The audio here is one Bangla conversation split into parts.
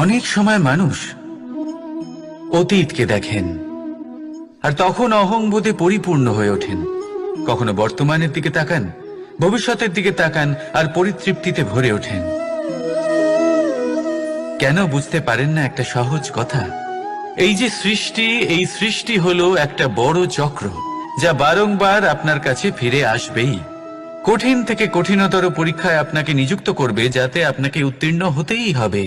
অনেক সময় মানুষ অতীতকে দেখেন আর তখন অহংবোধে পরিপূর্ণ হয়ে ওঠেন। কখনো বর্তমানের দিকে তাকান, ভবিষ্যতের দিকে তাকান আর পরিতৃপ্তিতে ভরে ওঠেন। কেন বুঝতে পারেন না একটা সহজ কথা? এই যে সৃষ্টি, এই সৃষ্টি হলো একটা বড় চক্র যা বারংবার আপনার কাছে ফিরে আসবেই। কঠিন থেকে কঠিনতর পরীক্ষায় আপনাকে নিযুক্ত করবে, যাতে আপনাকে উত্তীর্ণ হতেই হবে।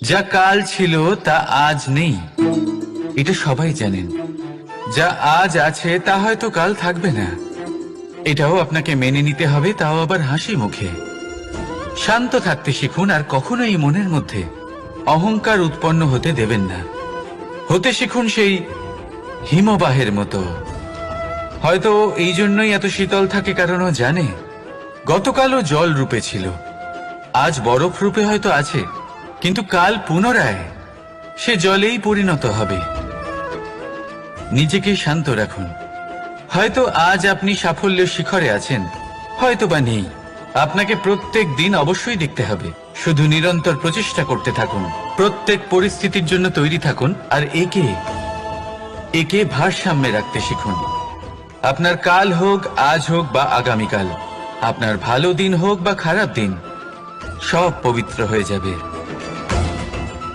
যা কাল ছিল তা আজ নেই, এটা সবাই জানেন। যা আজ আছে তা হয়তো কাল থাকবে না, এটাও আপনাকে মেনে নিতে হবে, তাও আবার হাসি মুখে। শান্ত থাকতে শিখুন আর কখনোই মনের মধ্যে অহংকার উৎপন্ন হতে দেবেন না। হতে শিখুন সেই হিমবাহের মতো। হয়তো এই জন্যই এত শীতল থাকে, কারণ ও জানে গতকালও জল রূপে ছিল, আজ বরফ রূপে হয়তো আছে, কিন্তু কাল পুনরায় সে জলেই পরিণত হবে। নিজেকে শান্ত রাখুন। হয়তো আজ আপনি সাফল্যের শিখরে আছেন, হয়তো বা নেই। আপনাকে প্রত্যেক দিন অবশ্যই দেখতে হবে। শুধু নিরন্তর প্রচেষ্টা করতে থাকুন, প্রত্যেক পরিস্থিতির জন্য তৈরি থাকুন আর একে ভারসাম্যে রাখতে শিখুন। আপনার কাল হোক, আজ হোক বা আগামীকাল, আপনার ভালো দিন হোক বা খারাপ দিন, সব পবিত্র হয়ে যাবে।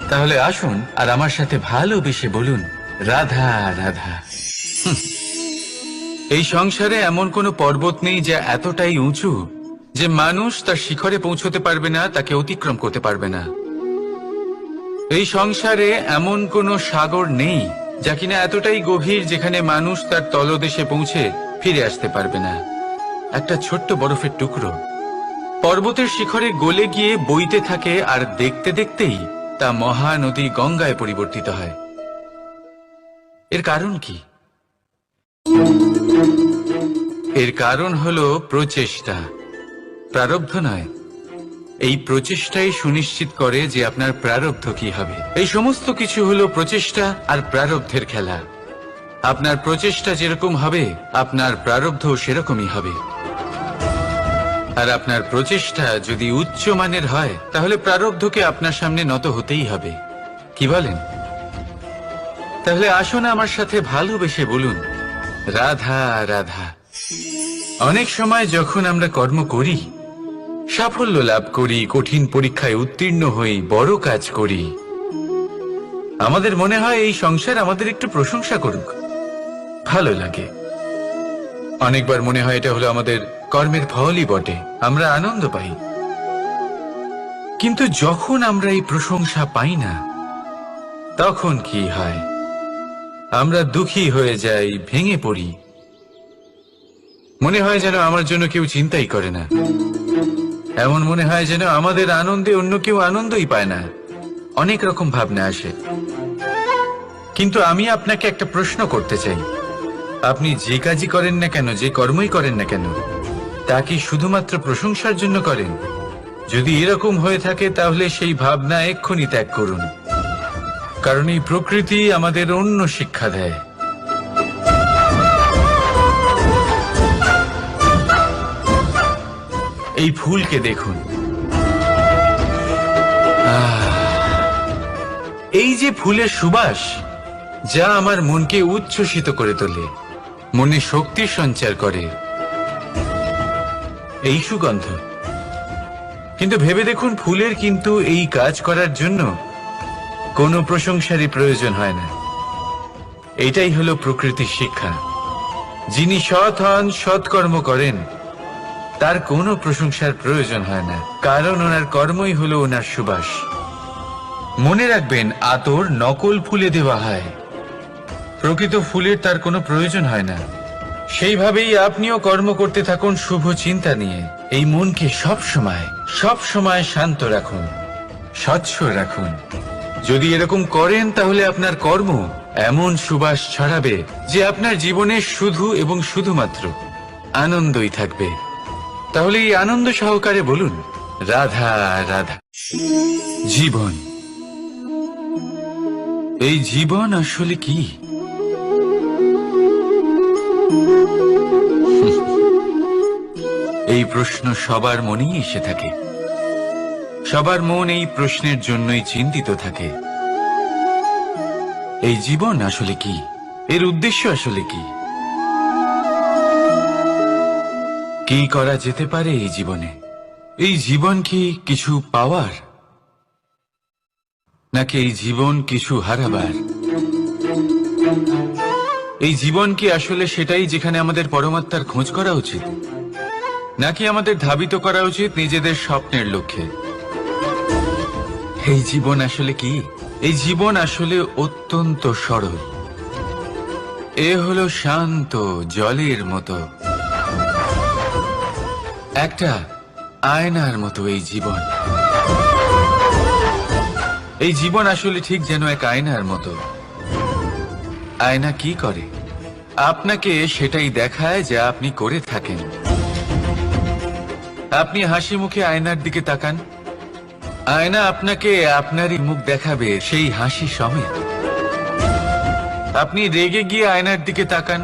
তাহলে আসুন আর আমার সাথে ভালোবেসে বলুন, রাধা রাধা। এই সংসারে এমন কোনো পর্বত নেই যা এতটাই উঁচু যে মানুষ তার শিখরে পৌঁছতে পারবে না, তাকে অতিক্রম করতে পারবে না। এই সংসারে এমন কোনো সাগর নেই যা কিনা এতটাই গভীর যেখানে মানুষ তার তলদেশে পৌঁছে ফিরে আসতে পারবে না। একটা ছোট্ট বরফের টুকরো পর্বতের শিখরে গলে গিয়ে বইতে থাকে, আর দেখতে দেখতেই তা মহানদী গঙ্গায় পরিবর্তিত হয়। এর কারণ কি? এর কারণ হলো প্রচেষ্টা, প্রারব্ধ নয়। এই প্রচেষ্টাই সুনিশ্চিত করে যে আপনার প্রারব্ধ কি হবে। এই সমস্ত কিছু হলো প্রচেষ্টা আর প্রারব্ধের খেলা। আপনার প্রচেষ্টা যেরকম হবে, আপনার প্রারব্ধ সেরকমই হবে। আর আপনার প্রচেষ্টা যদি উচ্চ মানের হয়, তাহলে প্রারব্ধকে আপনার সামনে নত হতেই হবে। কি বলেন? তাহলে আসুন আমার সাথে ভালোবেসে বলুন, রাধা রাধা। অনেক সময় যখন আমরা কর্ম করি, সাফল্য লাভ করি, কঠিন পরীক্ষায় উত্তীর্ণ হই, বড় কাজ করি, আমাদের মনে হয় এই সংসার আমাদের একটু প্রশংসা করুক, ভালো লাগে। অনেকবার মনে হয় এটা হলো আমাদের কর্মের ফলই বটে, আমরা আনন্দ পাই। কিন্তু যখন আমরা এই প্রশংসা পাই না, তখন কি হয়? আমরা দুঃখী হয়ে যাই, ভেঙে পড়ি। মনে হয় যেন আমার জন্য কেউ চিন্তাই করে না। এমন মনে হয় যেন আমাদের আনন্দে অন্য কেউ আনন্দই পায় না। অনেক রকম ভাবনা আসে। কিন্তু আমি আপনাকে একটা প্রশ্ন করতে চাই, আপনি যে কাজই করেন না কেন, যে কর্মই করেন না কেন, তা কি শুধুমাত্র প্রশংসার জন্য করেন? যদি এরকম হয়ে থাকে, তাহলে সেই ভাবনা এক্ষুনি ত্যাগ করুন। কারণ এই প্রকৃতি আমাদের অন্য শিক্ষা দেয়। এই ফুলকে দেখুন, এই যে ফুলের সুবাস, যা আমার মনকে উচ্ছ্বসিত করে তোলে, মনে শক্তির সঞ্চার করে, এই সুগন্ধ। কিন্তু ভেবে দেখুন, ফুলের কিন্তু এই কাজ করার জন্য কোনো প্রশংসারই প্রয়োজন হয় না। এটাই হলো প্রকৃতির শিক্ষা। যিনি সৎ হন, সৎকর্ম করেন, তার কোনো প্রশংসার প্রয়োজন হয় না, কারণ ওনার কর্মই হলো ওনার সুবাস। মনে রাখবেন, আতর নকল ফুলে দেওয়া হয়, প্রকৃত ফুলের তার কোনো প্রয়োজন হয় না। সেইভাবেই আপনিও কর্ম করতে থাকুন শুভ চিন্তা নিয়ে। এই মনকে সব সময় শান্ত রাখুন, স্বচ্ছ রাখুন। যদি এরকম করেন, তাহলে আপনার কর্ম এমন সুবাস ছড়াবে যে আপনার জীবনে শুধু এবং শুধুমাত্র আনন্দই থাকবে। তাহলে এই আনন্দ সহকারে বলুন, রাধা রাধা। জীবন, এই জীবন আসলে কি? এই প্রশ্ন সবার মনেই এসে থাকে। সবার মন এই প্রশ্নের জন্যই চিন্তিত থাকে, এই জীবন আসলে কি, এর উদ্দেশ্য আসলে কি, কি করা যেতে পারে এই জীবনে? এই জীবন কি কিছু পাওয়ার, নাকি এই জীবন কিছু হারাবার? এই জীবন কি আসলে সেটাই যেখানে আমাদের পরমাত্মার খোঁজ করা উচিত, নাকি আমাদের ধাবিত করা উচিত নিজেদের স্বপ্নের লক্ষ্যে? এই জীবন আসলে কি? এই জীবন আসলে অত্যন্ত সরল। এ হলো শান্ত জলের মতো, একটা আয়নার মতো এই জীবন। এই জীবন আসলে ঠিক যেন এক আয়নার মতো। আয়না কি করে? আপনাকে সেটাই দেখায় যা আপনি করে থাকেন। আপনি হাসি মুখে আয়নার দিকে তাকান, আয়না আপনাকে আপনারই মুখ দেখাবে সেই হাসি সমেত। আপনি রেগে গিয়ে আয়নার দিকে তাকান,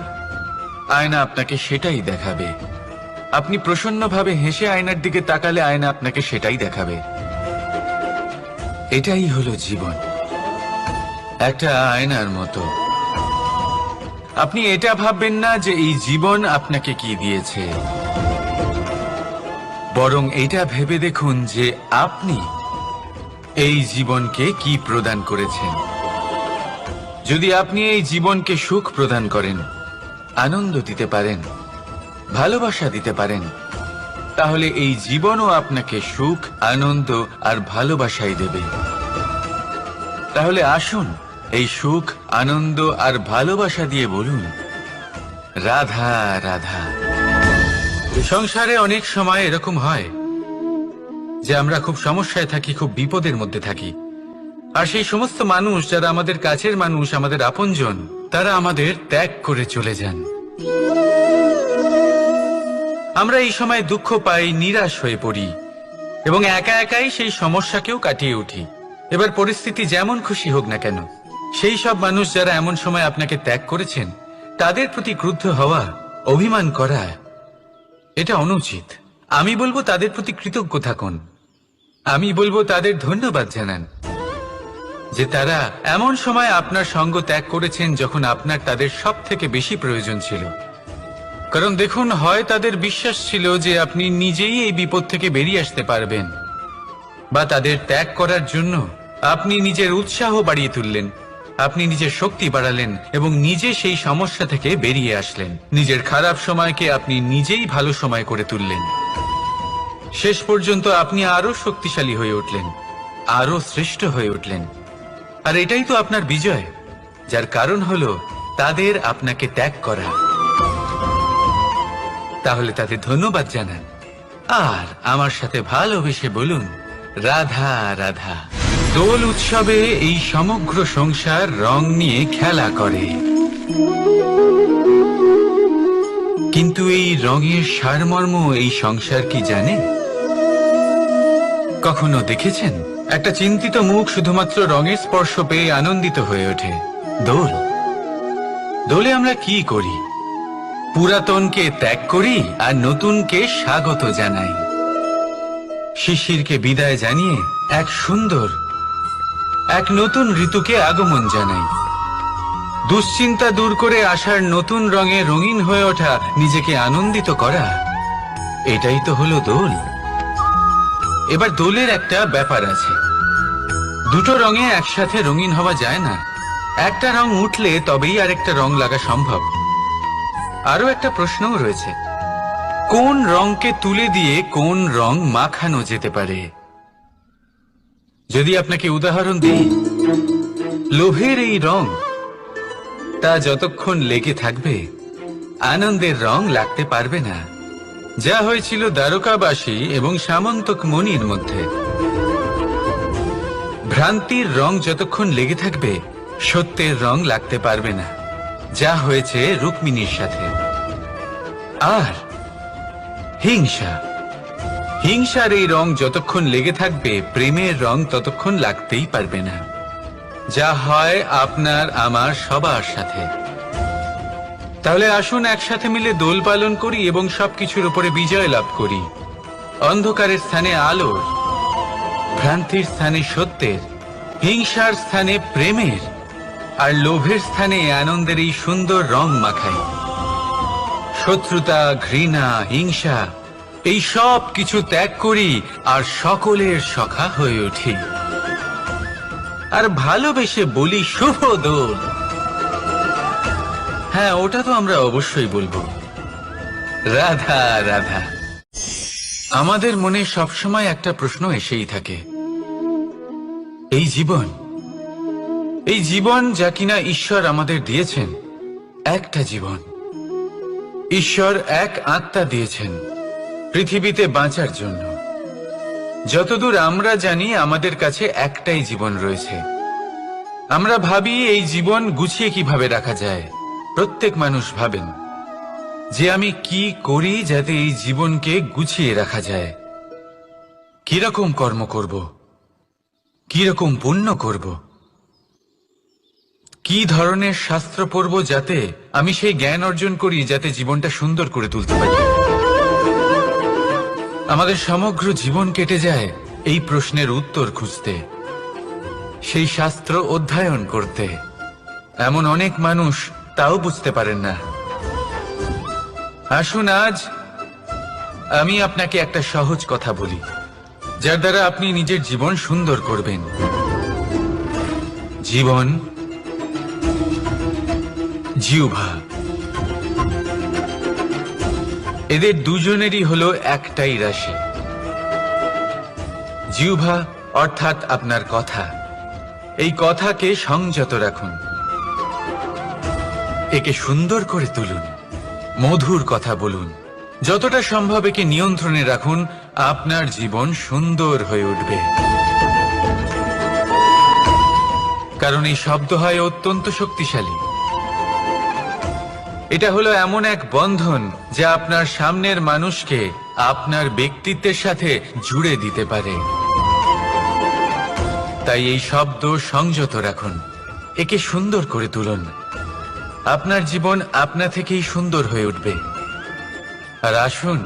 আয়না আপনাকে সেটাই দেখাবে। আপনি প্রসন্নভাবে হেসে আয়নার দিকে তাকালে আয়না আপনাকে সেটাই দেখাবে। এটাই হলো জীবন, একটা আয়নার মতো। আপনি এটা ভাববেন না যে এই জীবন আপনাকে কি দিয়েছে, বরং এটা ভেবে দেখুন যে আপনি এই জীবনকে কি প্রদান করেছেন। যদি আপনি এই জীবনকে সুখ প্রদান করেন, আনন্দ দিতে পারেন, ভালোবাসা দিতে পারেন, তাহলে এই জীবনও আপনাকে সুখ, আনন্দ আর ভালোবাসাই দেবে। তাহলে আসুন এই সুখ, আনন্দ আর ভালোবাসা দিয়ে বলুন, রাধা রাধা। সংসারে অনেক সময় এরকম হয় যে আমরা খুব সমস্যায় থাকি, খুব বিপদের মধ্যে থাকি, আর সেই সমস্ত মানুষ যারা আমাদের কাছের মানুষ, আমাদের আপনজন, তারা আমাদের ত্যাগ করে চলে যান। আমরা এই সময় দুঃখ পাই, নিরাশ হয়ে পড়ি এবং একা একাই সেই সমস্যাকেও কাটিয়ে উঠি। এবার পরিস্থিতি যেমন খুশি হোক না কেন, সেই সব মানুষ যারা এমন সময় আপনাকে ত্যাগ করেছেন, তাদের প্রতি ক্রুদ্ধ হওয়া, অভিমান করা, এটা অনুচিত। আমি বলবো তাদের প্রতি কৃতজ্ঞ থাকুন। আমি বলবো তাদের ধন্যবাদ জানান যে তারা এমন সময় আপনার সঙ্গ ত্যাগ করেছেন যখন আপনার তাদের সব থেকে বেশি প্রয়োজন ছিল। কারণ দেখুন, হয় তাদের বিশ্বাস ছিল যে আপনি নিজেই এই বিপদ থেকে বেরিয়ে আসতে পারবেন, বা তাদের ত্যাগ করার জন্য আপনি নিজের উৎসাহ বাড়িয়ে তুললেন, আপনি নিজের শক্তি বাড়ালেন এবং নিজে সেই সমস্যা থেকে বেরিয়ে আসলেন। নিজের খারাপ সময়কে আপনি নিজেই ভালো সময় করে তুললেন। শেষ পর্যন্ত আপনি আরো শক্তিশালী হয়ে উঠলেন, আরো শ্রেষ্ঠ হয়ে উঠলেন। আর এটাই তো আপনার বিজয়, যার কারণ হলো তাদের আপনাকে ত্যাগ করা। তাহলে তাদের ধন্যবাদ জানান আর আমার সাথে ভালোবেসে বলুন, রাধা রাধা। দোল উৎসবে এই সমগ্র সংসার রং নিয়ে খেলা করে, কিন্তু এই রঙের সারমর্ম এই সংসার কি জানে? কখনো দেখেছেন একটা চিন্তিত মুখ শুধুমাত্র রঙের স্পর্শ পেয়ে আনন্দিত হয়ে ওঠে? দোল, দোলে আমরা কি করি? পুরাতনকে ত্যাগ করি আর নতুনকে স্বাগত জানাই। শিশিরকে বিদায় জানিয়ে এক সুন্দর, এক নতুন ঋতুকে আগমন জানাই। দুশ্চিন্তা দূর করে আসার নতুন রঙে রঙিন হয়ে ওঠা, নিজেকে আনন্দিত করা, এটাই তো হলো দোল। এবার দোলের একটা ব্যাপার আছে, দুটো রঙে একসাথে রঙিন হওয়া যায় না। একটা রং উঠলে তবেই আরেকটা রং লাগা সম্ভব। আরো একটা প্রশ্নও রয়েছে, কোন রংকে তুলে দিয়ে কোন রং মাখানো যেতে পারে? যদি আপনাকে উদাহরণ দিই, লোভের এই রং, তা যতক্ষণ লেগে থাকবে আনন্দের রং লাগতে পারবে না। যা হয়েছিল দ্বারকাবাসী এবং সামন্তক মণির মধ্যে। ভ্রান্তির রং যতক্ষণ লেগে থাকবে সত্যের রং লাগতে পারবে না, যা হয়েছে রুক্মিণীর সাথে। আর হিংসা, হিংসার এই রং যতক্ষণ লেগে থাকবে প্রেমের রং ততক্ষণ লাগতেই পারবে না, যা হয় আপনার আমার সবার সাথে। তাহলে আসুন একসাথে মিলে দোল পালন করি এবং সবকিছুর উপরে বিজয় লাভ করি। অন্ধকারের স্থানে আলোর, ভ্রান্তির স্থানে সত্যের, হিংসার স্থানে প্রেমের, আর লোভের স্থানে আনন্দের এই সুন্দর রং মাখাই। শত্রুতা, ঘৃণা, হিংসা এই সব কিছু ত্যাগ করি আর সকলের সখা হয়ে উঠি। আর ভালোবেসে বলি শুভ দোল। হ্যাঁ, ওটা তো আমরা অবশ্যই বলবো, রাধা রাধা। আমাদের মনে সবসময় একটা প্রশ্ন এসেই থাকে, এই জীবন যা কিনা ঈশ্বর আমাদের দিয়েছেন, একটা জীবন। ঈশ্বর এক আত্মা দিয়েছেন পৃথিবীতে বাঁচার জন্য। যতদূর আমরা জানি আমাদের কাছে একটাই জীবন রয়েছে। আমরা ভাবি এই জীবন গুছিয়ে কিভাবে রাখা যায়। প্রত্যেক মানুষ ভাবেন যে আমি কি করি যাতে এই জীবনকে গুছিয়ে রাখা যায়, কিরকম কর্ম করব, কিরকম পুণ্য করব, কি ধরনের শাস্ত্র পড়ব যাতে আমি সেই জ্ঞান অর্জন করি যাতে জীবনটা সুন্দর করে তুলতে পারি। আমাদের সমগ্র জীবন কেটে যায় এই প্রশ্নের উত্তর খুঁজতে, সেই শাস্ত্র অধ্যয়ন করতে। এমন অনেক মানুষ তাও বুঝতে পারেন না। আসুন আজ আমি আপনাকে একটা সহজ কথা বলি, যার দ্বারা আপনি নিজের জীবন সুন্দর করবেন। জীবন, জিহ্বা, এদের দুজনেরই হলো একটাই রাশি। জিহ্বা অর্থাৎ আপনার কথা, এই কথাকে সংযত রাখুন, একে সুন্দর করে তুলুন, মধুর কথা বলুন, যতটা সম্ভব একে নিয়ন্ত্রণে রাখুন। আপনার জীবন সুন্দর হয়ে উঠবে। কারণ এই শব্দ হয় অত্যন্ত শক্তিশালী। এটা হলো এমন এক বন্ধন যা আপনার সামনের মানুষকে আপনার ব্যক্তিত্বের সাথে জুড়ে দিতে পারে। তাই এই শব্দ সংযত রাখুন, একে সুন্দর করে তুলুন। আপনার জীবন আপনা থেকেই সুন্দর হয়ে উঠবে। আর আসুন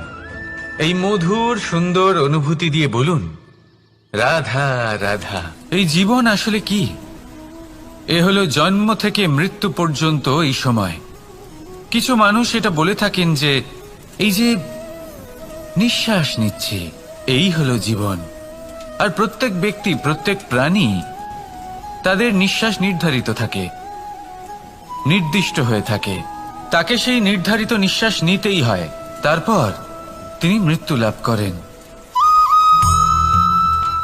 এই মধুর সুন্দর অনুভূতি দিয়ে বলুন, রাধা রাধা। এই জীবন আসলে কি? এ হলো জন্ম থেকে মৃত্যু পর্যন্ত এই সময়। কিছু মানুষ এটা বলে থাকেন যে এই যে নিঃশ্বাস নিচ্ছি, এই হলো জীবন। আর প্রত্যেক ব্যক্তি, প্রত্যেক প্রাণী, তাদের নিঃশ্বাস নির্ধারিত থাকে, নির্দিষ্ট হয়ে থাকে। তাকে সেই নির্ধারিত নিঃশ্বাস নিতেই হয়, তারপর তিনি মৃত্যু লাভ করেন।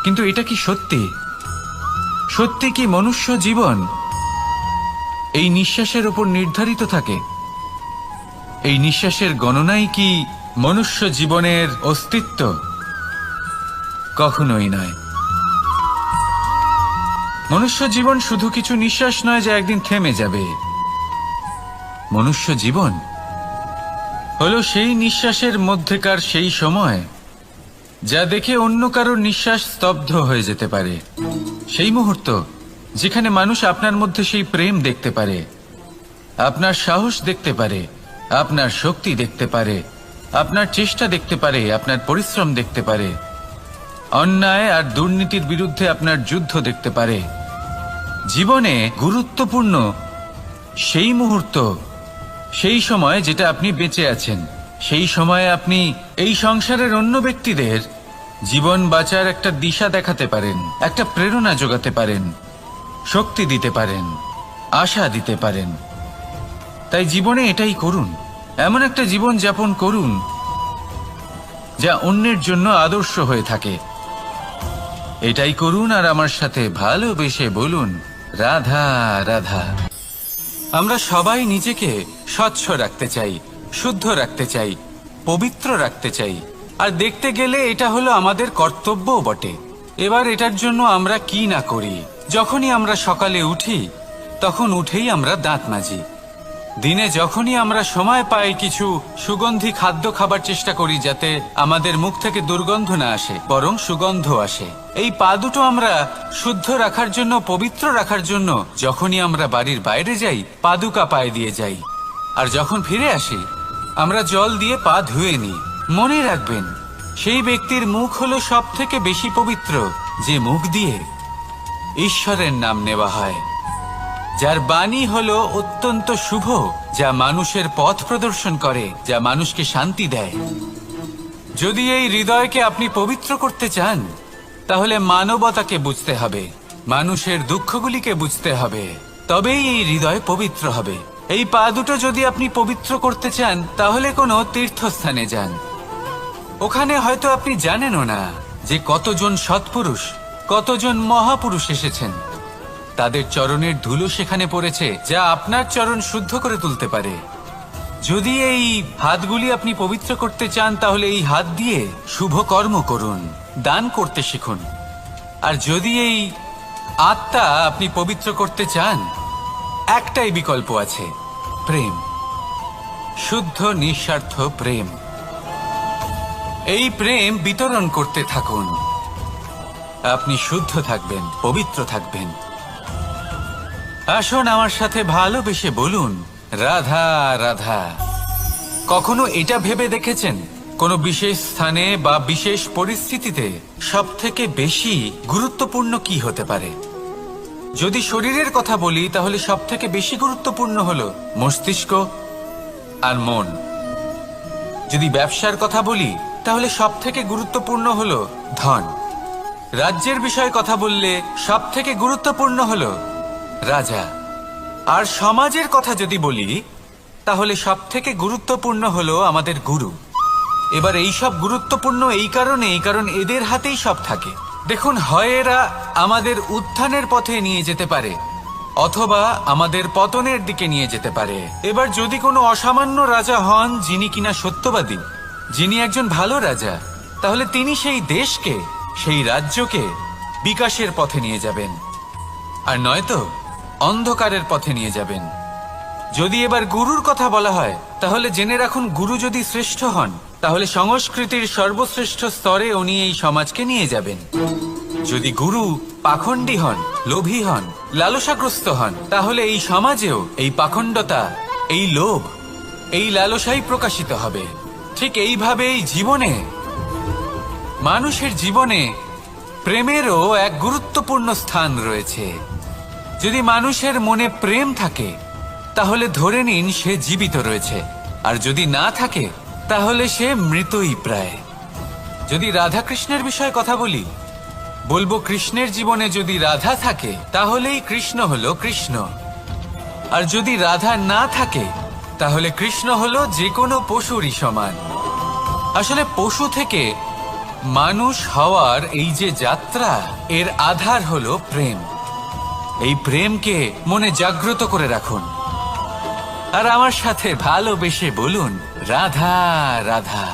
কিন্তু এটা কি সত্যি? সত্যি কি মনুষ্য জীবন এই নিঃশ্বাসের উপর নির্ধারিত থাকে? এই নিঃশ্বাসের গণনাই কি মনুষ্য জীবনের অস্তিত্ব? কখনোই নয়। মনুষ্য জীবন শুধু কিছু নিঃশ্বাস নয় যা একদিন থেমে যাবে। মনুষ্য জীবন হলো সেই নিঃশ্বাসের মধ্যেকার সেই সময় যা দেখে অন্য কারোর নিঃশ্বাস স্তব্ধ হয়ে যেতে পারে। সেই মুহূর্ত যেখানে মানুষ আপনার মধ্যে সেই প্রেম দেখতে পারে, আপনার সাহস দেখতে পারে, আপনার শক্তি দেখতে পারে, আপনার চেষ্টা দেখতে পারে, আপনার পরিশ্রম দেখতে পারে, অন্যায় আর দুর্নীতির বিরুদ্ধে আপনার যুদ্ধ দেখতে পারে। জীবনে গুরুত্বপূর্ণ সেই মুহূর্ত, সেই সময় যেটা আপনি বেঁচে আছেন। সেই সময়ে আপনি এই সংসারের অন্য ব্যক্তিদের জীবন বাঁচার একটা দিশা দেখাতে পারেন, একটা প্রেরণা যোগাতে পারেন, শক্তি দিতে পারেন, আশা দিতে পারেন। তাই জীবনে এটাই করুন, এমন একটা জীবন যাপন করুন যা অন্যের জন্য আদর্শ হয়ে থাকে। এটাই করুন আর আমার সাথে ভালোবেসে বলুন, রাধা রাধা। আমরা সবাই নিজেকে স্বচ্ছ রাখতে চাই, শুদ্ধ রাখতে চাই, পবিত্র রাখতে চাই। আর দেখতে গেলে এটা হলো আমাদের কর্তব্যও বটে। এবার এটার জন্য আমরা কি না করি। যখনই আমরা সকালে উঠি তখন উঠেই আমরা দাঁত মাজি। দিনে যখনই আমরা সময় পাই কিছু সুগন্ধি খাদ্য খাবার চেষ্টা করি যাতে আমাদের মুখ থেকে দুর্গন্ধ না আসে, বরং সুগন্ধ আসে। এই পা দুটো আমরা শুদ্ধ রাখার জন্য, পবিত্র রাখার জন্য যখনই আমরা বাড়ির বাইরে যাই পাদুকা পায়ে দিয়ে যাই, আর যখন ফিরে আসি আমরা জল দিয়ে পা ধুয়ে নিই। মনে রাখবেন, সেই ব্যক্তির মুখ হলো সব থেকে বেশি পবিত্র যে মুখ দিয়ে ঈশ্বরের নাম নেওয়া হয়, যার বাণী হলো অত্যন্ত শুভ, যা মানুষের পথ প্রদর্শন করে, যা মানুষকে শান্তি দেয়। যদি এই হৃদয়কে আপনি পবিত্র করতে চান, তাহলে মানবতাকে বুঝতে হবে, মানুষের দুঃখগুলিকে বুঝতে হবে, তবেই এই হৃদয় পবিত্র হবে। এই পা দুটো যদি আপনি পবিত্র করতে চান, তাহলে কোনো তীর্থস্থানে যান। ওখানে হয়তো আপনি জানেনও না যে কতজন সৎপুরুষ, কতজন মহাপুরুষ এসেছেন। তাদের চরণের ধুলো সেখানে পড়েছে, যা আপনার চরণ শুদ্ধ করে তুলতে পারে। যদি এই হাতগুলি আপনি পবিত্র করতে চান, তাহলে এই হাত দিয়ে শুভ কর্ম করুন, দান করতে শিখুন। আর যদি এই আত্মা আপনি পবিত্র করতে চান, একটাই বিকল্প আছে, প্রেম, শুদ্ধ নিঃস্বার্থ প্রেম। এই প্রেম বিতরণ করতে থাকুন, আপনি শুদ্ধ থাকবেন, পবিত্র থাকবেন। আসুন আমার সাথে ভালোবেসে বলুন, রাধা রাধা। কখনো এটা ভেবে দেখেছেন কোনো বিশেষ স্থানে বা বিশেষ পরিস্থিতিতে সবথেকে বেশি গুরুত্বপূর্ণ কি হতে পারে? যদি শরীরের কথা বলি, তাহলে সবথেকে বেশি গুরুত্বপূর্ণ হলো মস্তিষ্ক আর মন। যদি ব্যবসার কথা বলি, তাহলে সবথেকে গুরুত্বপূর্ণ হলো ধন। রাজ্যের বিষয়ে কথা বললে সবথেকে গুরুত্বপূর্ণ হলো রাজা। আর সমাজের কথা যদি বলি, তাহলে সবথেকে গুরুত্বপূর্ণ হলো আমাদের গুরু। এবার এই সব গুরুত্বপূর্ণ কারণ এদের হাতেই সব থাকে। দেখুন, হয় এরা আমাদের উত্থানের পথে নিয়ে যেতে পারে, অথবা আমাদের পতনের দিকে নিয়ে যেতে পারে। এবার যদি কোনো অসামান্য রাজা হন, যিনি কিনা সত্যবাদী, যিনি একজন ভালো রাজা, তাহলে তিনি সেই দেশকে, সেই রাজ্যকে বিকাশের পথে নিয়ে যাবেন, আর নয়তো অন্ধকারের পথে নিয়ে যাবেন। যদি এবার গুরুর কথা বলা হয়, তাহলে জেনে রাখুন, গুরু যদি শ্রেষ্ঠ হন, তাহলে সংস্কৃতির সর্বশ্রেষ্ঠ স্তরে উনি এই সমাজকে নিয়ে যাবেন। যদি গুরু পাখণ্ডী হন, লোভী হন, লালসাগ্রস্ত হন, তাহলে এই সমাজেও এই পাখণ্ডতা, এই লোভ, এই লালসাই প্রকাশিত হবে। ঠিক এইভাবেই জীবনে, মানুষের জীবনে প্রেমেরও এক গুরুত্বপূর্ণ স্থান রয়েছে। যদি মানুষের মনে প্রেম থাকে, তাহলে ধরে নিন সে জীবিত রয়েছে, আর যদি না থাকে, তাহলে সে মৃতই প্রায়। যদি রাধা কৃষ্ণের বিষয়ে কথা বলি, বলবো কৃষ্ণের জীবনে যদি রাধা থাকে, তাহলেই কৃষ্ণ হলো কৃষ্ণ। আর যদি রাধা না থাকে, তাহলে কৃষ্ণ হলো যে কোনো পশুরই সমান। আসলে পশু থেকে মানুষ হওয়ার এই যে যাত্রা, এর আধার হলো প্রেম। এই প্রেমকে মনে জাগ্রত করে রাখুন, আর আমার সাথে ভালোবেসে বলুন, রাধা রাধা।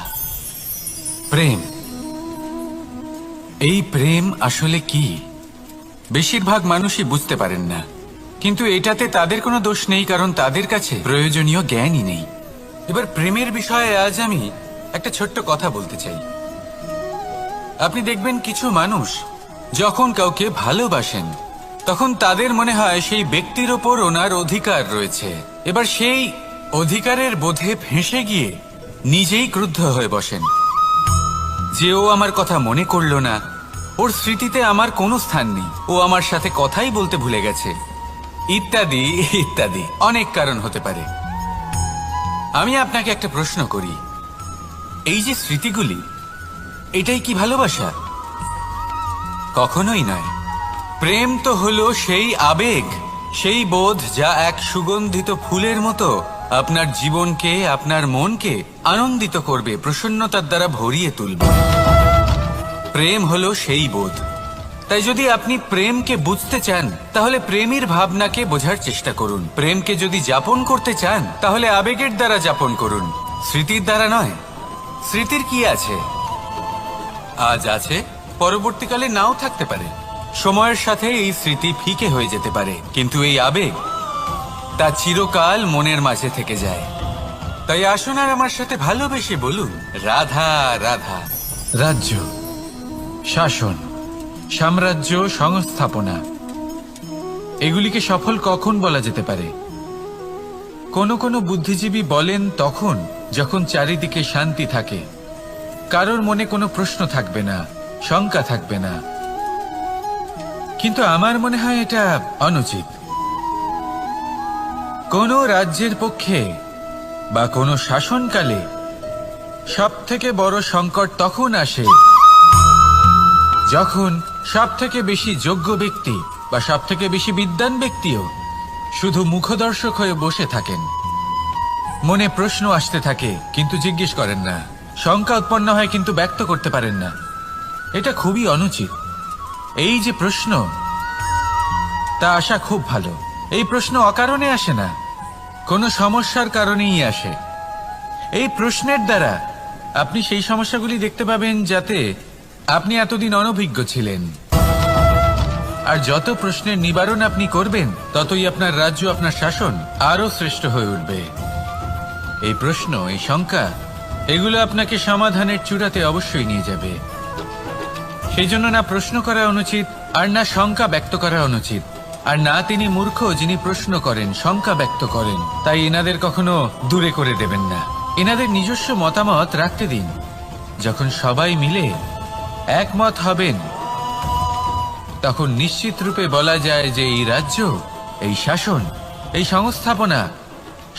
প্রেম, এই প্রেম আসলে কি? বেশিরভাগ মানুষই বুঝতে পারেন না, কিন্তু এটাতে তাদের কোনো দোষ নেই, কারণ তাদের কাছে প্রয়োজনীয় জ্ঞানই নেই। এবার প্রেমের বিষয়ে আজ আমি একটা ছোট্ট কথা বলতে চাই। আপনি দেখবেন কিছু মানুষ যখন কাউকে ভালোবাসেন, তখন তাদের মনে হয় সেই ব্যক্তির ওপর ওনার অধিকার রয়েছে। এবার সেই অধিকারের বোধে ফেঁসে গিয়ে নিজেই ক্রুদ্ধ হয়ে বসেন, যে ও আমার কথা মনে করলো না, ওর স্মৃতিতে আমার কোনো স্থান নেই, ও আমার সাথে কথাই বলতে ভুলে গেছে, ইত্যাদি ইত্যাদি অনেক কারণ হতে পারে। আমি আপনাকে একটা প্রশ্ন করি, এই যে স্মৃতিগুলি, এটাই কি ভালোবাসা? কখনোই নয়। প্রেম তো হলো সেই আবেগ, সেই বোধ, যা এক সুগন্ধিত ফুলের মতো আপনার জীবনকে, আপনার মনকে আনন্দিত করবে, প্রসন্নতার দ্বারা ভরিয়ে তুলবে। প্রেম হলো সেই বোধ। তাই যদি আপনি প্রেমকে বুঝতে চান, তাহলে প্রেমের ভাবনাকে বোঝার চেষ্টা করুন। প্রেমকে যদি যাপন করতে চান, তাহলে আবেগের দ্বারা যাপন করুন, স্মৃতির দ্বারা নয়। স্মৃতির কি আছে? আজ আছে, পরবর্তীকালে নাও থাকতে পারে। সময়ের সাথে এই স্মৃতি ফিকে হয়ে যেতে পারে, কিন্তু এই আবেগ, তা চিরকাল মনের মাঝে থেকে যায়। তাই আসুন আর আমার সাথে ভালোবেসে বলুন, রাধা রাধা। রাজ্য, শাসন, সাম্রাজ্য, সংস্থাপনা, এগুলিকে সফল কখন বলা যেতে পারে? কোনো বুদ্ধিজীবী বলেন তখন, যখন চারিদিকে শান্তি থাকে, কারোর মনে কোনো প্রশ্ন থাকবে না, শঙ্কা থাকবে না, কিন্তু আমার মনে হয় এটা অনুচিত। কোনো রাজ্যের পক্ষে বা কোনো শাসনকালে সব থেকে বড় সংকট তখন আসে যখন সব থেকে বেশি যোগ্য ব্যক্তি বা সব থেকে বেশি বিদ্বান ব্যক্তিও শুধু মুখদর্শক হয়ে বসে থাকেন। মনে প্রশ্ন আসতে থাকে কিন্তু জিজ্ঞেস করেন না, শঙ্কা উৎপন্ন হয় কিন্তু ব্যক্ত করতে পারেন না। এটা খুবই অনুচিত। এই যে প্রশ্ন, তা আসা খুব ভালো। এই প্রশ্ন অকারণে আসে না, কোনো সমস্যার কারণেই আসে। এই প্রশ্নের দ্বারা আপনি সেই সমস্যাগুলি দেখতে পাবেন যাতে আপনি এতদিন অনভিজ্ঞ ছিলেন। আর যত প্রশ্নের নিবারণ আপনি করবেন, ততই আপনার রাজ্য, আপনার শাসন আরো শ্রেষ্ঠ হয়ে উঠবে। এই প্রশ্ন, এই শঙ্কা, এগুলো আপনাকে সমাধানের চূড়াতে অবশ্যই নিয়ে যাবে। সেই জন্য না প্রশ্ন করা অনুচিত, আর না শঙ্কা ব্যক্ত করা অনুচিত, আর না তিনি মূর্খ যিনি প্রশ্ন করেন, শঙ্কা ব্যক্ত করেন। তাই এনাদের কখনো দূরে করে দেবেন না, এনাদের নিজস্ব মতামত রাখতে দিন। যখন সবাই মিলে একমত হবেন, তখন নিশ্চিত রূপে বলা যায় যে এই রাজ্য, এই শাসন, এই সংস্থাপনা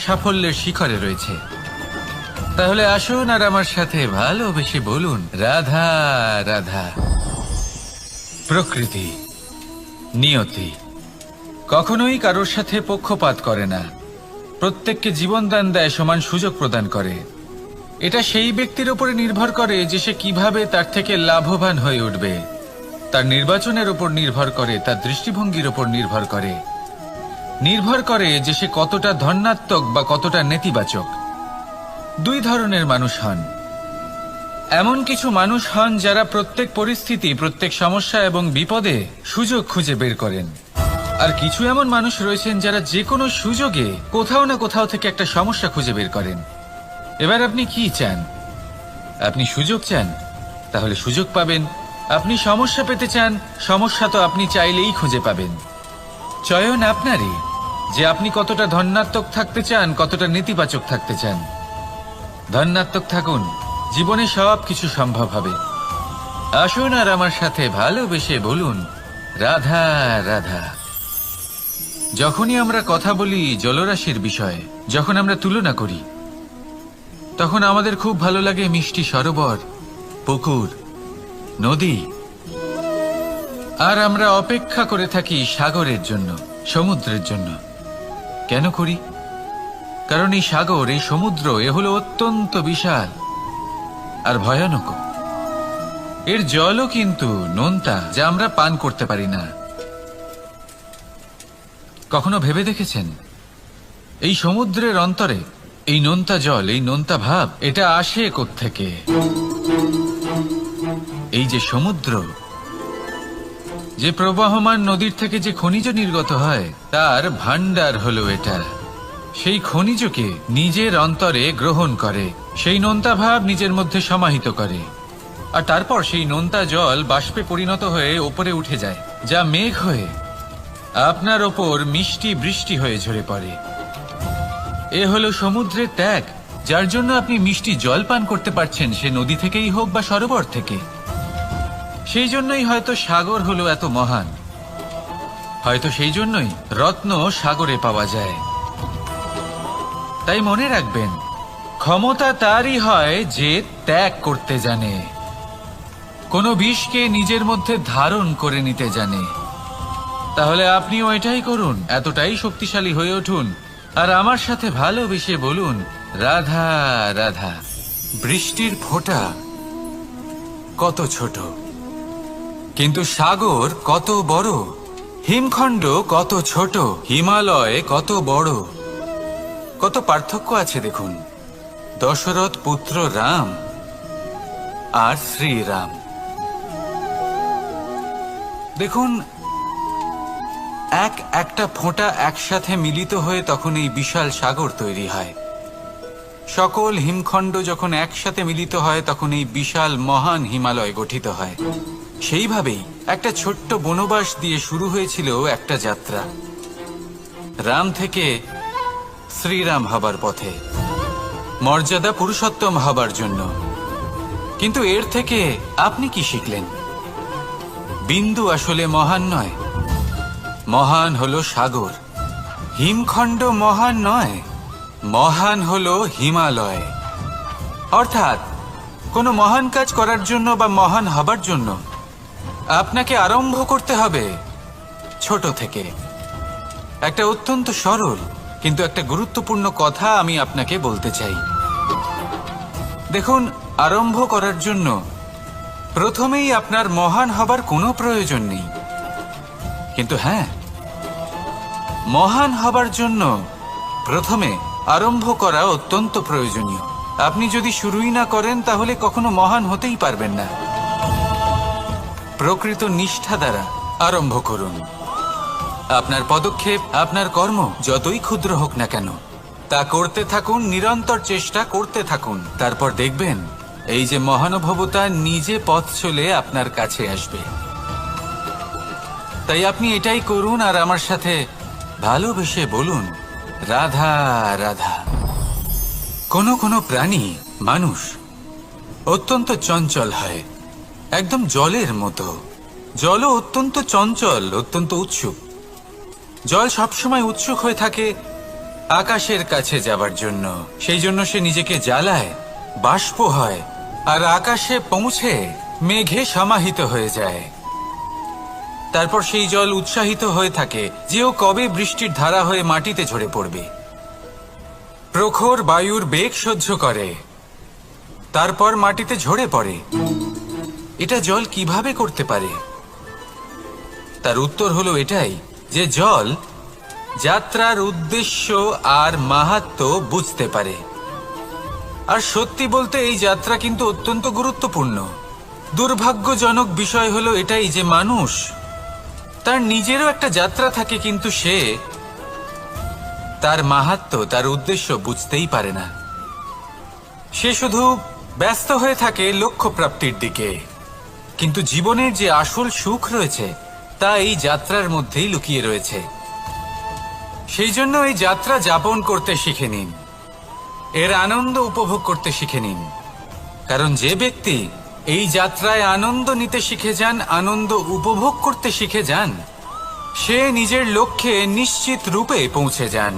সাফল্যের শিখরে রয়েছে। তাহলে আসুন আর আমার সাথে ভালোবেসে বলুন, রাধা রাধা। প্রকৃতি, নিয়তি কখনোই কারোর সাথে পক্ষপাত করে না, প্রত্যেককে জীবনদান দেয়, সমান সুযোগ প্রদান করে। এটা সেই ব্যক্তির উপরে নির্ভর করে যে সে কিভাবে তার থেকে লাভবান হয়ে উঠবে। তার নির্বাচনের উপর নির্ভর করে, তার দৃষ্টিভঙ্গির উপর নির্ভর করে, নির্ভর করে যে সে কতটা ধনাত্মক বা কতটা নেতিবাচক। দুই ধরনের মানুষ হন। এমন কিছু মানুষ হন যারা প্রত্যেক পরিস্থিতি, প্রত্যেক সমস্যা এবং বিপদে সুযোগ খুঁজে বের করেন। আর কিছু এমন মানুষ রয়েছেন যারা যে কোনো সুযোগে কোথাও না কোথাও থেকে একটা সমস্যা খুঁজে বের করেন। এবার আপনি কি চান? আপনি সুযোগ চান, তাহলে সুযোগ পাবেন। আপনি সমস্যা পেতে চান, সমস্যা তো আপনি চাইলেই খুঁজে পাবেন। চয়ন আপনারই, যে আপনি কতটা ধনাত্মক থাকতে চান, কতটা নেতিবাচক থাকতে চান। ধনাত্মক থাকুন, জীবনে সব কিছু সম্ভব হবে। আসুন আর আমার সাথে ভালোবেসে বলুন, রাধা রাধা। যখনই আমরা কথা বলি জলরাশির বিষয়ে, যখন আমরা তুলনা করি, তখন আমাদের খুব ভালো লাগে মিষ্টি সরোবর, পুকুর, নদী। আর আমরা অপেক্ষা করে থাকি সাগরের জন্য, সমুদ্রের জন্য। কেন করি? কারণ এই সাগর, এই সমুদ্র, এ হলো অত্যন্ত বিশাল আর ভয়ানক। এর জলও কিন্তু নোনতা, যা আমরা পান করতে পারি না। কখনো ভেবে দেখেছেন এই সমুদ্রের অন্তরে এই নোনতা জল, এই নোনতা ভাব, এটা আসে কোত্থেকে? এই যে সমুদ্র, যে প্রবাহমান নদীর থেকে যে খনিজ নির্গত হয়, তার ভান্ডার হলো এটা। সেই খনিজকে নিজের অন্তরে গ্রহণ করে, সেই নোনতা ভাব নিজের মধ্যে সমাহিত করে, আর তারপর সেই নোনতা জল বাষ্পে পরিণত হয়ে ওপরে উঠে যায়, যা মেঘ হয়ে আপনার ওপর মিষ্টি বৃষ্টি হয়ে ঝরে পড়ে। এ হলো সমুদ্রের ত্যাগ, যার জন্য আপনি মিষ্টি জল পান করতে পারছেন, সে নদী থেকেই হোক বা সরোবর থেকে। সেই জন্যই হয়তো সাগর হলো এত মহান, হয়তো সেই জন্যই রত্ন সাগরে পাওয়া যায়। তাই মনে রাখবেন, ক্ষমতা তারই হয় যে ত্যাগ করতে জানে, কোনো বিষকে নিজের মধ্যে ধারণ করে নিতে জানে। তাহলে আপনিও এটাই করুন, এতটাই শক্তিশালী হয়ে উঠুন, আর আমার সাথে ভালোবেসে বলুন, রাধা রাধা। বৃষ্টির ফোঁটা কত ছোট, কিন্তু সাগর কত বড়। হিমখণ্ড কত ছোট, হিমালয় কত বড়। কত পার্থক্য আছে দেখুন। দশরথ পুত্র রাম আর শ্রীরাম। দেখুন, একটা ফোঁটা একসাথে মিলিত হয়ে তখন এই বিশাল সাগর তৈরি হয়। সকল হিমখণ্ড যখন একসাথে মিলিত হয়, তখন এই বিশাল মহান হিমালয় গঠিত হয়। সেইভাবেই একটা ছোট্ট বনবাস দিয়ে শুরু হয়েছিল একটা যাত্রা, রাম থেকে শ্রীরাম হবার পথে, মর্যাদা পুরুষোত্তম হবার জন্য। কিন্তু এর থেকে আপনি কি শিখলেন? বিন্দু আসলে মহান নয়, মহান হলো সাগর, হিমখণ্ড মহান নয়, মহান হলো হিমালয়। অর্থাৎ কোনো মহান কাজ করার জন্য বা মহান হবার জন্য আপনাকে আরম্ভ করতে হবে ছোট থেকে। একটা অত্যন্ত সরল কিন্তু একটা গুরুত্বপূর্ণ কথা আমি আপনাকে বলতে চাই। দেখুন, আরম্ভ করার জন্য প্রথমেই আপনার মহান হবার কোনো প্রয়োজন নেই, কিন্তু হ্যাঁ, মহান হবার জন্য প্রথমে আরম্ভ করা অত্যন্ত প্রয়োজনীয়। আপনি যদি শুরুই না করেন তাহলে কখনো মহান হতেই পারবেন না। প্রকৃত নিষ্ঠা দ্বারা আরম্ভ করুন। আপনার পদক্ষেপ, আপনার কর্ম যতই ক্ষুদ্র হোক না কেন, তা করতে থাকুন, নিরন্তর চেষ্টা করতে থাকুন। তারপর দেখবেন এই যে মহানুভবতা নিজে পথ চলে আপনার কাছে আসবে। তাই আপনি এটাই করুন আর আমার সাথে ভালোবেসে বলুন, রাধা রাধা। কোনো প্রাণী, মানুষ অত্যন্ত চঞ্চল হয়, একদম জলের মতো। জলও অত্যন্ত চঞ্চল, অত্যন্ত উৎসুক। জল সবসময় উৎসুক হয়ে থাকে আকাশের কাছে যাবার জন্য। সেই জন্য সে নিজেকে জ্বালায়, বাষ্প হয়, আর আকাশে পৌঁছে মেঘে সমাহিত হয়ে যায়। তারপর সেই জল উৎসাহিত হয়ে থাকে যে ও কবে বৃষ্টির ধারা হয়ে মাটিতে ঝরে পড়বে। প্রখর বায়ুর বেগ সহ্য করে, তারপর মাটিতে ঝরে পড়ে। এটা জল কিভাবে করতে পারে? তার উত্তর হলো এটাই যে জল যাত্রার উদ্দেশ্য আর মাহাত্ম্য বুঝতে পারে। আর সত্যি বলতে এই যাত্রা কিন্তু অত্যন্ত গুরুত্বপূর্ণ। দুর্ভাগ্যজনক বিষয় হলো এটাই যে মানুষ তার নিজেরও একটা যাত্রা থাকে, কিন্তু সে তার মাহাত্ম্য, তার উদ্দেশ্য বুঝতেই পারে না। সে শুধু ব্যস্ত হয়ে থাকে লক্ষ্য প্রাপ্তির দিকে। কিন্তু জীবনের যে আসল সুখ রয়েছে তা এই যাত্রার মধ্যেই লুকিয়ে রয়েছে। সেই জন্য এই যাত্রা যাপন করতে শিখে নিন, এর আনন্দ উপভোগ করতে শিখে নিন। কারণ যে ব্যক্তি এই যাত্রায় আনন্দ নিতে শিখে যান, আনন্দ উপভোগ করতে শিখে যান, সে নিজের লক্ষ্যে নিশ্চিত রূপে পৌঁছে যান।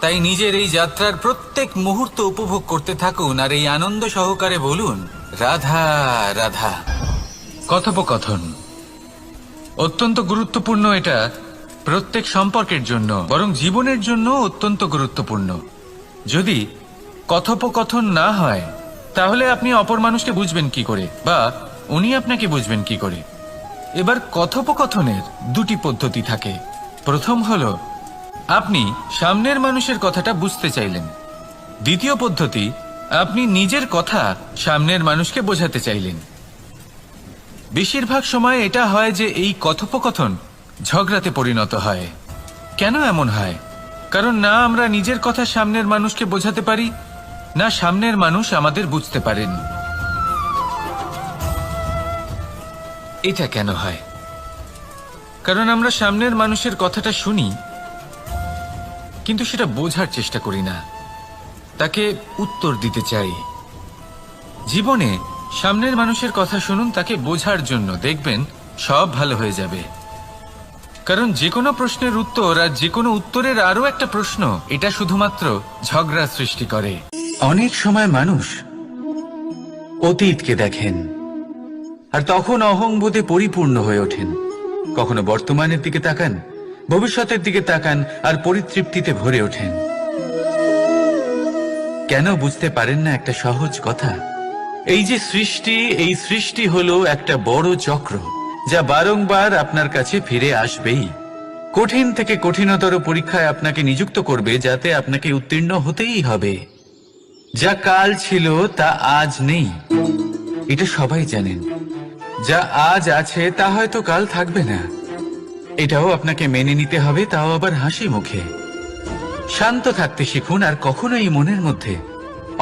তাই নিজের এই যাত্রার প্রত্যেক মুহূর্ত উপভোগ করতে থাকুন আর এই আনন্দ সহকারে বলুন, রাধা রাধা। কথোপকথন অত্যন্ত গুরুত্বপূর্ণ। এটা প্রত্যেক সম্পর্কের জন্য, বরং জীবনের জন্য অত্যন্ত গুরুত্বপূর্ণ। যদি কথোপকথন না হয় তাহলে আপনি অপর মানুষকে বুঝবেন কি করে, বা উনি আপনাকে বুঝবেন কি করে? এবার কথোপকথনের দুটি পদ্ধতি থাকে। প্রথম হলো আপনি সামনের মানুষের কথাটা বুঝতে চাইলেন। দ্বিতীয় পদ্ধতি, আপনি নিজের কথা সামনের মানুষকে বোঝাতে চাইলেন। বেশিরভাগ সময় এটা হয় যে এই কথোপকথন ঝগড়াতে পরিণত হয়। কেন এমন হয়? কারণ না আমরা নিজের কথা সামনের মানুষকে বোঝাতে পারি, না সামনের মানুষ আমাদের বুঝতে পারেন। এটা কেন হয়? কারণ আমরা সামনের মানুষের কথাটা শুনি, কিন্তু সেটা বোঝার চেষ্টা করি না, তাকে উত্তর দিতে চাই। জীবনে সামনের মানুষের কথা শুনুন তাকে বোঝার জন্য, দেখবেন সব ভালো হয়ে যাবে। কারণ যে কোনো প্রশ্নের উত্তর আর যে কোনো উত্তরের আরো একটা প্রশ্ন, এটা শুধুমাত্র ঝগড়া সৃষ্টি করে। অনেক সময় মানুষ অতীতকে দেখেন আর তখন অহংবোধে পরিপূর্ণ হয়ে ওঠেন। কখনো বর্তমানের দিকে তাকান, ভবিষ্যতের দিকে তাকান আর পরিতৃপ্তিতে ভরে ওঠেন। কেন বুঝতে পারেন না একটা সহজ কথা? এই যে সৃষ্টি, এই সৃষ্টি হলো একটা বড় চক্র যা বারংবার আপনার কাছে ফিরে আসবেই। কঠিন থেকে কঠিনতর পরীক্ষায় আপনাকে নিযুক্ত করবে, যাতে আপনাকে উত্তীর্ণ হতেই হবে। যা কাল ছিল তা আজ নেই, এটা সবাই জানেন। যা আজ আছে তা হয়তো কাল থাকবে না, এটাও আপনাকে মেনে নিতে হবে, তাও আবার হাসি মুখে। শান্ত থাকতে শিখুন আর কখনোই মনের মধ্যে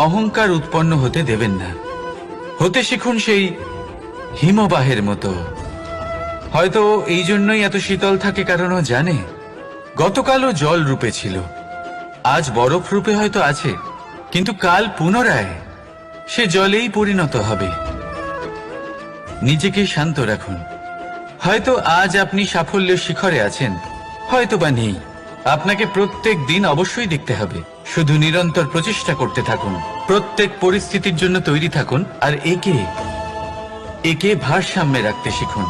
অহংকার উৎপন্ন হতে দেবেন না। হতে শিখুন সেই হিমবাহের মতো। হয়তো এই জন্যই এত শীতল থাকে, কারণ ও জানে গতকালও জল রূপে ছিল, আজ বরফ রূপে হয়তো আছে, কিন্তু কাল পুনরায় সে জলেই পরিণত হবে। নিজেকে শান্ত রাখুন, হয়তো আজ আপনি সাফল্যের শিখরে আছেন, হয়তো বা নেই। আপনাকে প্রত্যেক দিন অবশ্যই দেখতে হবে। শুধু নিরন্তর প্রচেষ্টা করতে থাকুন, প্রত্যেক পরিস্থিতির জন্য তৈরি থাকুন, আর একে ভারসাম্যে রাখতে শিখুন।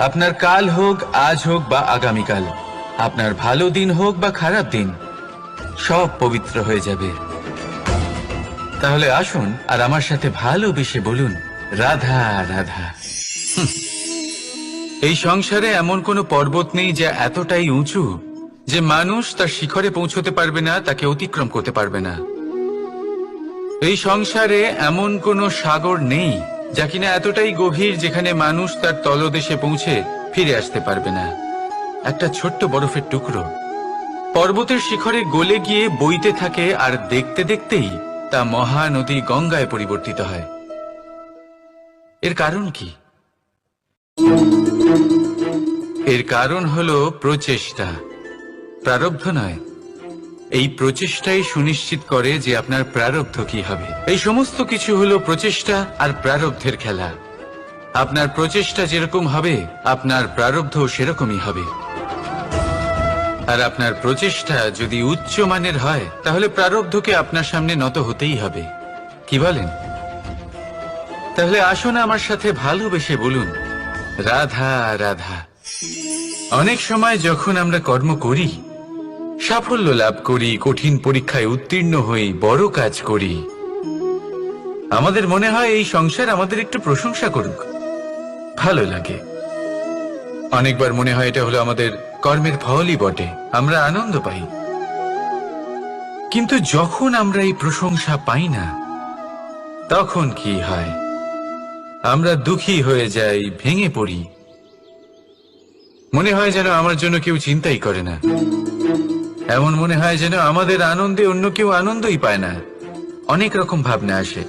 আপনার কাল হোক, আজ হোক বা আগামীকাল, আপনার ভালো দিন হোক বা খারাপ দিন, সব পবিত্র হয়ে যাবে। তাহলে আসুন আর আমার সাথে ভালোবেসে বলুন, রাধা রাধা। এই সংসারে এমন কোনো পর্বত নেই যা এতটাই উঁচু যে মানুষ তার শিখরে পৌঁছতে পারবে না, তাকে অতিক্রম করতে পারবে না। এই সংসারে এমন কোনো সাগর নেই যা কিনা এতটাই গভীর যেখানে মানুষ তার তলদেশে পৌঁছে ফিরে আসতে পারবে না। একটা ছোট্ট বরফের টুকরো পর্বতের শিখরে গলে গিয়ে বইতে থাকে, আর দেখতে দেখতেই তা মহানদী গঙ্গায় পরিবর্তিত হয়। এর কারণ কি? এর কারণ হলো প্রচেষ্টা, প্রারব্ধ নয়। এই প্রচেষ্টাই সুনিশ্চিত করে যে আপনার প্রারব্ধ কি হবে। এই সমস্ত কিছু হলো প্রচেষ্টা আর প্রারব্ধের খেলা। আপনার প্রচেষ্টা যেরকম হবে, আপনার প্রারব্ধ সেরকমই হবে। আর আপনার প্রচেষ্টা যদি উচ্চ মানের হয়, তাহলে প্রারব্ধকে আপনার সামনে নত হতেই হবে। কি বলেন? তাহলে আসুন আমার সাথে ভালোবেসে বলুন, রাধা রাধা। অনেক সময় যখন আমরা কর্ম করি, সাফল্য লাভ করি, কঠিন পরীক্ষায় উত্তীর্ণ হই, বড় কাজ করি, আমাদের মনে হয় এই সংসার আমাদের একটু প্রশংসা করুক, ভালো লাগে। অনেকবার মনে হয় এটা হলো আমাদের কর্মের ফলই বটে, আমরা আনন্দ পাই। কিন্তু যখন আমরা এই প্রশংসা পাই না, তখন কি হয়? আমরা দুঃখী হয়ে যাই, ভেঙে পড়ি। মনে হয় যেন আমার জন্য কেউ চিন্তাই করে না। এমন মনে হয় যেন আমাদের আনন্দে অন্য কেউ আনন্দই পায় না। অনেক রকম ভাবনা আসে।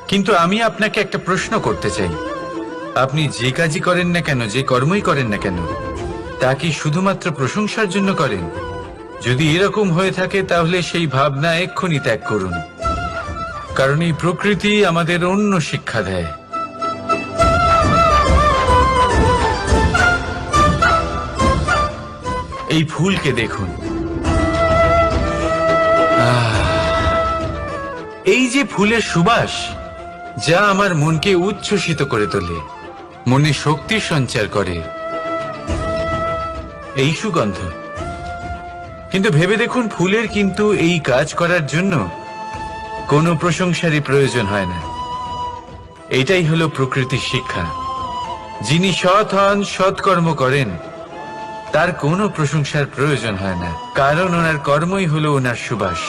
কিন্তু আমি আপনাকে একটা প্রশ্ন করতে চাই, আপনি যে কাজই করেন না কেন, যে কর্মই করেন না কেন, তা কি শুধুমাত্র প্রশংসার জন্য করেন? যদি এরকম হয়ে থাকে, তাহলে সেই ভাবনা এক্ষুনি ত্যাগ করুন। কারণ এই প্রকৃতি আমাদের অন্য শিক্ষা দেয়। এই ফুলকে দেখুন, এই যে ফুলের সুবাস, যা আমার মনকে উচ্ছ্বসিত করে তোলে, মনে শক্তি সঞ্চার করে, এই সুগন্ধ। কিন্তু ভেবে দেখুন, ফুলের কিন্তু এই কাজ করার জন্য কোনো প্রশংসারই প্রয়োজন হয় না। এটাই হলো প্রকৃতির শিক্ষা। যিনি সৎ হন, সৎকর্ম করেন, তার কোনো প্রশংসার প্রয়োজন হয় না, কারণ ওনার কর্মই হলো ওনার সুবাস।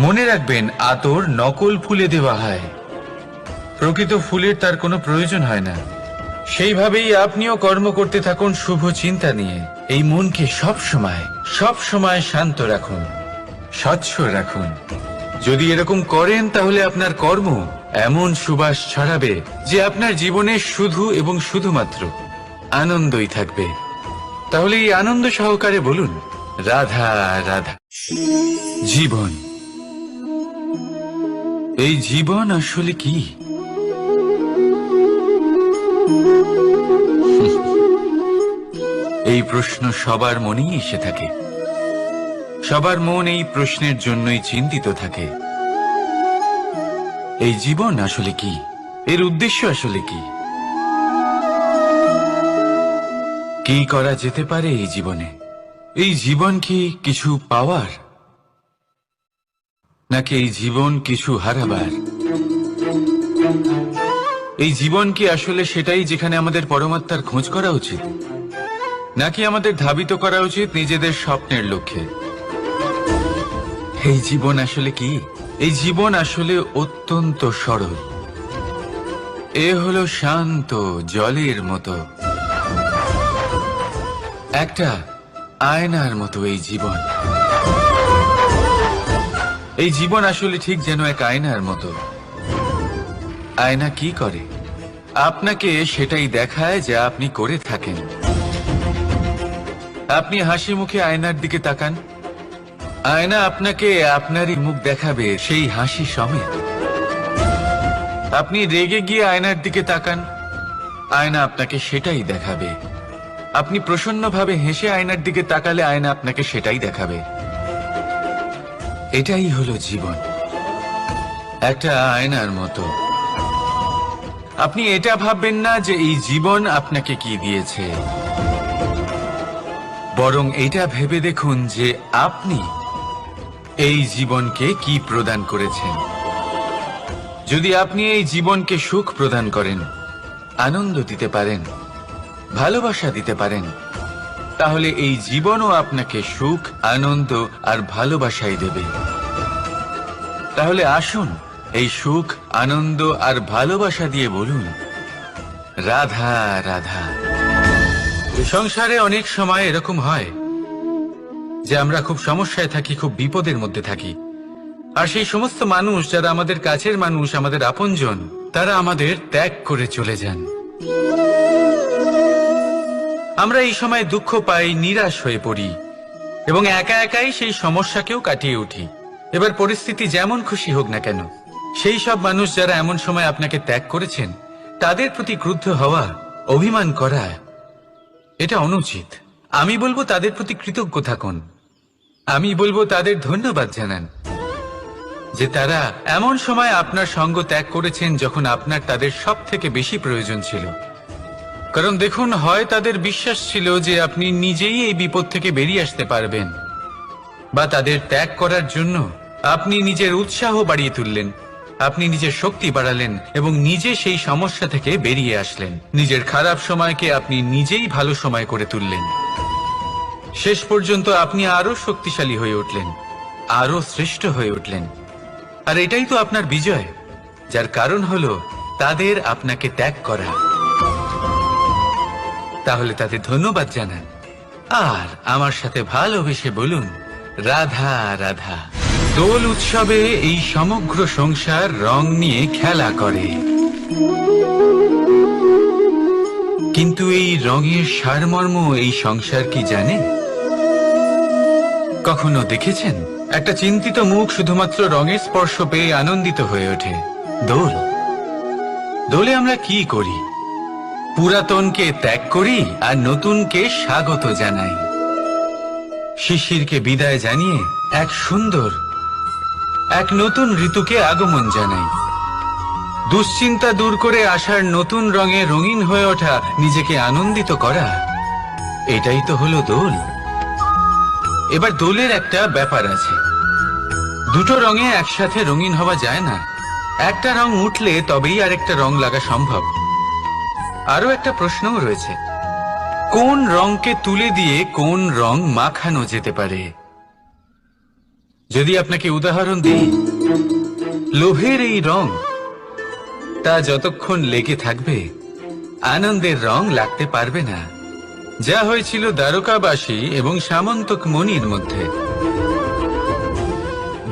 মনে রাখবেন, আতর নকল ফুলে দেওয়া হয়, প্রকৃত ফুলের তার কোনো প্রয়োজন হয় না। সেইভাবেই আপনিও কর্ম করতে থাকুন শুভ চিন্তা নিয়ে। এই মনকে সব সময় শান্ত রাখুন, স্বচ্ছ রাখুন। যদি এরকম করেন, তাহলে আপনার কর্ম এমন সুবাস ছড়াবে যে আপনার জীবনে শুধু এবং শুধুমাত্র আনন্দই থাকবে। তাহলে এই আনন্দ সহকারে বলুন, রাধা রাধা। জীবন, এই জীবন আসলে কি? এই প্রশ্ন সবার মনেই এসে থাকে। সবার মন এই প্রশ্নের জন্যই চিন্তিত থাকে। এই জীবন আসলে কি? এর উদ্দেশ্য আসলে কি? কি করা যেতে পারে এই জীবনে? এই জীবন কি কিছু পাওয়ার, নাকি এই জীবন কিছু হারাবার? এই জীবন কি আসলে সেটাই যেখানে আমাদের পরমাত্মার খোঁজ করা উচিত, নাকি আমাদের ধাবিত করা উচিত নিজেদের স্বপ্নের লক্ষ্যে? এই জীবন আসলে কি? এই জীবন আসলে অত্যন্ত সরল। এ হলো শান্ত জলের মতো, একটা আয়নার মতো এই জীবন। এই জীবন আসলে ঠিক যেন এক আয়নার মতো। আয়না কি করে? আপনাকে সেটাই দেখায় যা আপনি করে থাকেন। আপনি হাসি মুখে আয়নার দিকে তাকান, আয়না আপনাকে আপনারই মুখ দেখাবে, সেই হাসি সমেত। আপনি রেগে গিয়ে আয়নার দিকে তাকান, আয়না আপনাকে সেটাই দেখাবে। আপনি প্রসন্নভাবে হেসে আয়নার দিকে তাকালে আয়না আপনাকে সেটাই দেখাবে। এটাই হলো জীবন, একটা আয়নার মতো। আপনি এটা ভাববেন না যে এই জীবন আপনাকে কি দিয়েছে, বরং এটা ভেবে দেখুন যে আপনি এই জীবনকে কি প্রদান করেছেন। যদি আপনি এই জীবনকে সুখ প্রদান করেন, আনন্দ দিতে পারেন, ভালোবাসা দিতে পারেন, তাহলে এই জীবনও আপনাকে সুখ, আনন্দ আর ভালোবাসাই দেবে। তাহলে আসুন এই সুখ, আনন্দ আর ভালোবাসা দিয়ে বলুন, রাধা রাধা। সংসারে অনেক সময় এরকম হয় যে আমরা খুব সমস্যায় থাকি, খুব বিপদের মধ্যে থাকি। আর সেই সমস্ত মানুষ যারা আমাদের কাছের মানুষ, আমাদের আপনজন, তারা আমাদের ত্যাগ করে চলে যান। আমরা এই সময় দুঃখ পাই, নিরাশ হয়ে পড়ি এবং একা একাই সেই সমস্যাকেও কাটিয়ে উঠি। এবার পরিস্থিতি যেমন খুশি হোক না কেন, সেই সব মানুষ যারা এমন সময় আপনাকে ত্যাগ করেছেন, তাদের প্রতি ক্রুদ্ধ হওয়া, অভিমান করা, এটা অনুচিত। আমি বলবো তাদের প্রতি কৃতজ্ঞ থাকুন। আমি বলবো তাদের ধন্যবাদ জানান যে তারা এমন সময় আপনার সঙ্গ ত্যাগ করেছেন যখন আপনার তাদের সব থেকে বেশি প্রয়োজন ছিল। কারণ দেখুন, হয় তাদের বিশ্বাস ছিল যে আপনি নিজেই এই বিপদ থেকে বেরিয়ে আসতে পারবেন, বা তাদের ত্যাগ করার জন্য আপনি নিজের উৎসাহ বাড়িয়ে তুললেন, আপনি নিজের শক্তি বাড়ালেন এবং নিজে সেই সমস্যা থেকে বেরিয়ে আসলেন। নিজের খারাপ সময়কে আপনি নিজেই ভালো সময় করে তুললেন। শেষ পর্যন্ত আপনি আরো শক্তিশালী হয়ে উঠলেন, আরো শ্রেষ্ঠ হয়ে উঠলেন। আর এটাই তো আপনার বিজয়, যার কারণ হলো তাদের আপনাকে ত্যাগ করা। তাহলে তাদের ধন্যবাদ জানান আর আমার সাথে ভালোবেসে বলুন, রাধা রাধা। দোল উৎসবে এই সমগ্র সংসার রং নিয়ে খেলা করে, কিন্তু এই রঙের সারমর্ম এই সংসার কি জানে? কখনো দেখেছেন একটা চিন্তিত মুখ শুধুমাত্র রঙের স্পর্শ পেয়ে আনন্দিত হয়ে ওঠে? দোলে আমরা কি করি? পুরাতনকে ত্যাগ করি আর নতুনকে স্বাগত জানাই। শিশিরকে বিদায় জানিয়ে এক সুন্দর, এক নতুন ঋতুকে আগমন জানাই। দুশ্চিন্তা দূর করে আসার নতুন রঙে রঙিন হয়ে ওঠা, নিজেকে আনন্দিত করা, এটাই তো হলো দোল। এবার দোলের একটা ব্যাপার আছে, দুটো রঙে একসাথে রঙিন হওয়া যায় না। একটা রং উঠলে তবেই আরেকটা রং লাগা সম্ভব। আরো একটা প্রশ্নও রয়েছে, কোন রংকে তুলে দিয়ে কোন রং মাখানো যেতে পারে? যদি আপনাকে উদাহরণ দিই, লোভের এই রং, তা যতক্ষণ লেগে থাকবে আনন্দের রং লাগতে পারবে না। যা হয়েছিল দ্বারকাবাসী এবং সামন্তক মণির মধ্যে।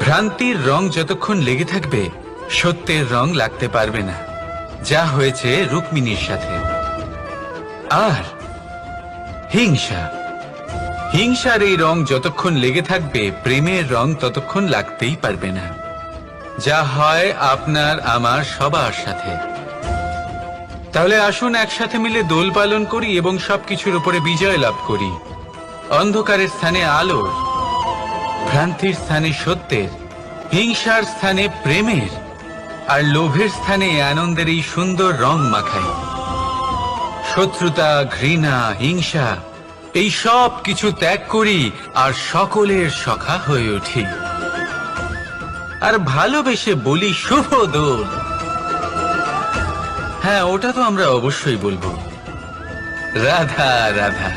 ভ্রান্তির রং যতক্ষণ লেগে থাকবে সত্যের রং লাগতে পারবে না, যা হয়েছে রুক্মিণীর সাথে। আর হিংসার এই রং যতক্ষণ লেগে থাকবে প্রেমের রং ততক্ষণ লাগতেই পারবে না, যা হয় আপনার আমার সবার সাথে। তাহলে আসুন একসাথে মিলে দোল পালন করি এবং সবকিছুর উপরে বিজয় লাভ করি। অন্ধকারের স্থানে আলোর, ভ্রান্তির স্থানে সত্যের, হিংসার স্থানে প্রেমের, আর লোভের স্থানে আনন্দের এই সুন্দর রং মাখাই। শত্রুতা, ঘৃণা, হিংসা এই সব কিছু ত্যাগ করি আর সকলের সখা হয়ে উঠি। আর ভালোবেসে বলি, শুভ দোল। হ্যাঁ, ওটা তো আমরা অবশ্যই বলবো, রাধা রাধা।